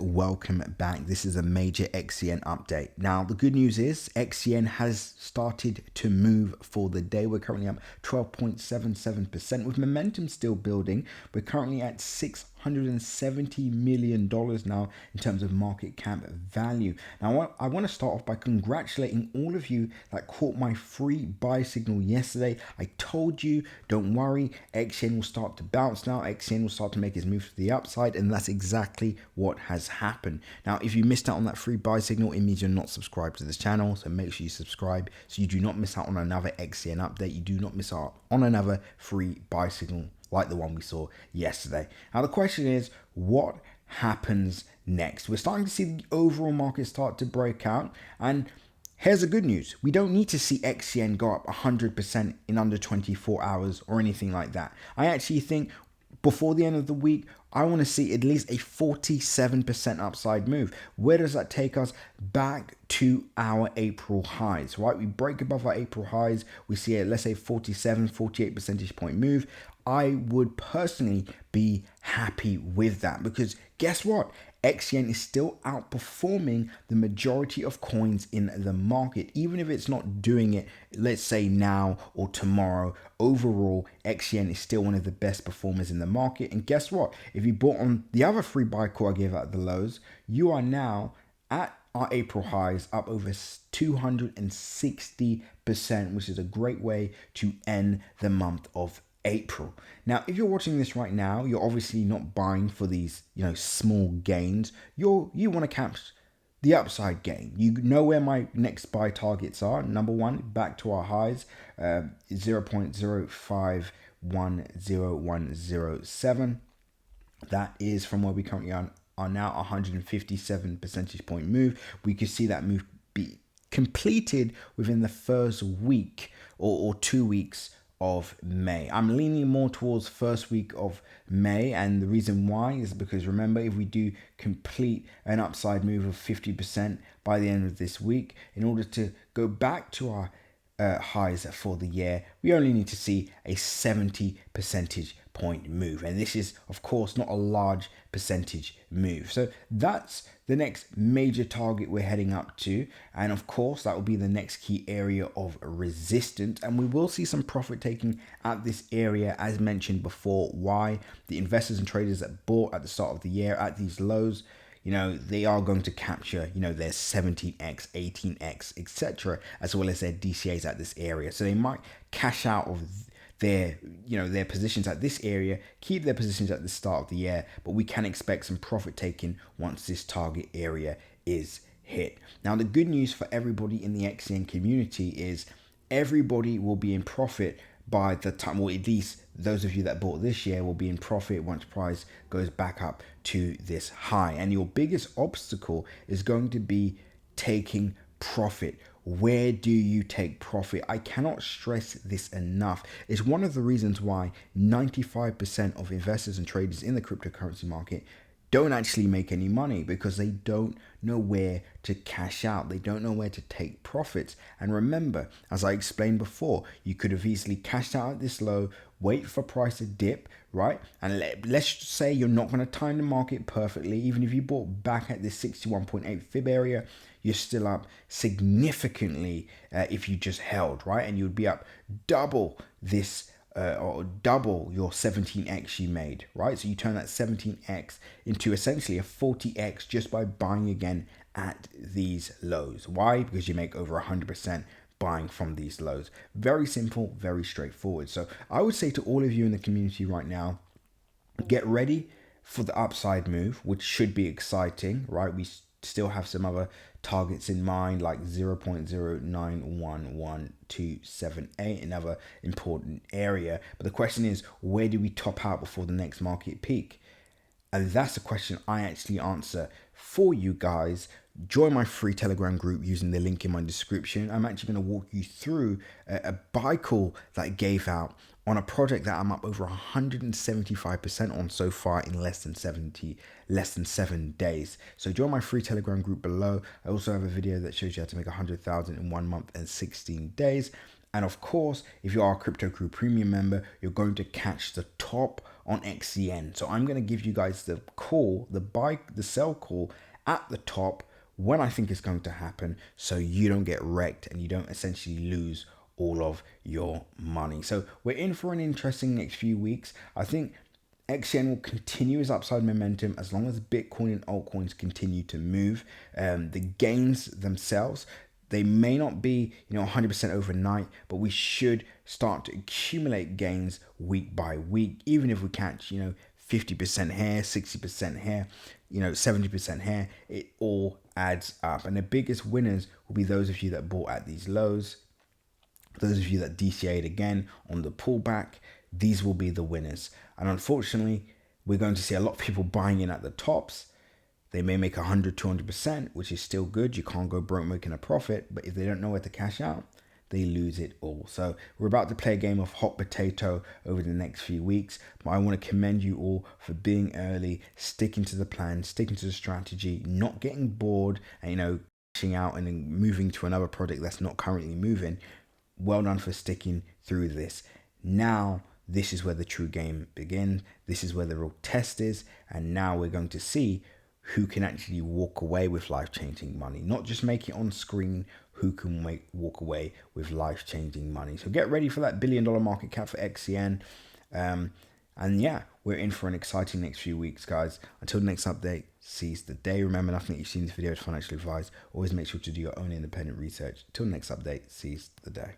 Welcome back. This is a major Xcn update. Now, the good news is Xcn has started to move for the day. We're currently up 12.77% with momentum still building. We're currently at $670 million now in terms of market cap value. Now, I want to start off by congratulating all of you that caught my free buy signal yesterday. I told you, don't worry, Xcn will start to bounce now. Xcn will start to make his move to the upside, and that's exactly what has happened. Now, if you missed out on that free buy signal, it means you're not subscribed to this channel, so make sure you subscribe so you do not miss out on another Xcn update. You do not miss out on another free buy signal like the one we saw yesterday. Now, the question is, what happens next? We're starting to see the overall market start to break out, and here's the good news. We don't need to see Xcn go up 100% in under 24 hours or anything like that. I actually think before the end of the week, I want to see at least a 47% upside move. Where does that take us? Back to our April highs, right? We break above our April highs. We see a, let's say, 47, 48 percentage point move. I would personally be happy with that because guess what? Xcn is still outperforming the majority of coins in the market, even if it's not doing it, let's say now or tomorrow. Overall, Xcn is still one of the best performers in the market. And guess what? If you bought on the other free buy call I gave out at the lows, you are now at our April highs up over 260%, which is a great way to end the month of April. Now, if you're watching this right now, you're obviously not buying for these, small gains. You want to capture the upside gain. You know where my next buy targets are. Number one, back to our highs, 0.0510107. That is from where we currently are now, 157 percentage point move. We could see that move be completed within the first week or 2 weeks of May. I'm leaning more towards first week of May, and the reason why is because remember, if we do complete an upside move of 50% by the end of this week, in order to go back to our highs for the year, we only need to see a 70 percentage point move, and this is of course not a large percentage move. So that's the next major target we're heading up to, and of course that will be the next key area of resistance, and we will see some profit taking at this area as mentioned before. Why? The investors and traders that bought at the start of the year at these lows, they are going to capture, their 17x, 18x, etc., as well as their DCAs at this area. So they might cash out of their positions at this area, keep their positions at the start of the year, but we can expect some profit taking once this target area is hit. Now, the good news for everybody in the Xcn community is everybody will be in profit by the time, or at least those of you that bought this year will be in profit once price goes back up to this high. And your biggest obstacle is going to be taking profit. Where do you take profit? I cannot stress this enough. It's one of the reasons why 95% of investors and traders in the cryptocurrency market don't actually make any money, because they don't know where to cash out. They don't know where to take profits. And remember, as I explained before, you could have easily cashed out at this low, wait for price to dip, right? And let's say you're not going to time the market perfectly. Even if you bought back at this 61.8 fib area, you're still up significantly if you just held, right? And you'd be up double this or double your 17x you made, right? So you turn that 17x into essentially a 40x just by buying again at these lows. Why? Because you make over 100% buying from these lows. Very simple, very straightforward. So I would say to all of you in the community right now, get ready for the upside move, which should be exciting, right? We still have some other targets in mind, like 0.0911278, another important area. But the question is, where do we top out before the next market peak? And that's the question I actually answer for you guys. Join my free Telegram group using the link in my description. I'm actually going to walk you through a buy call that I gave out on a project that I'm up over 175% on so far in less than 7 days. So join my free Telegram group below. I also have a video that shows you how to make 100,000 in 1 month and 16 days. And of course, if you are a Crypto Crew Premium member, you're going to catch the top on Xcn. So I'm going to give you guys the call, the sell call at the top when I think it's going to happen, so you don't get wrecked and you don't essentially lose all of your money. So we're in for an interesting next few weeks. I think Xcn will continue its upside momentum as long as Bitcoin and altcoins continue to move. The gains themselves, they may not be 100% overnight, but we should start to accumulate gains week by week, even if we catch 50% here, 60% here, 70% here. It all adds up, and the biggest winners will be those of you that bought at these lows. Those of you that DCA'd again on the pullback, these will be the winners. And unfortunately, we're going to see a lot of people buying in at the tops. They may make 100, 200%, which is still good. You can't go broke making a profit, but if they don't know where to cash out, they lose it all. So we're about to play a game of hot potato over the next few weeks, but I want to commend you all for being early, sticking to the plan, sticking to the strategy, not getting bored and, cashing out and then moving to another project that's not currently moving. Well done for sticking through this. Now, this is where the true game begins. This is where the real test is. And now we're going to see who can actually walk away with life-changing money. Not just make it on screen, who can walk away with life-changing money. So get ready for that $1 billion market cap for Xcn. And yeah, we're in for an exciting next few weeks, guys. Until the next update, seize the day. Remember, nothing that you've seen in this video is financially advised. Always make sure to do your own independent research. Till the next update, seize the day.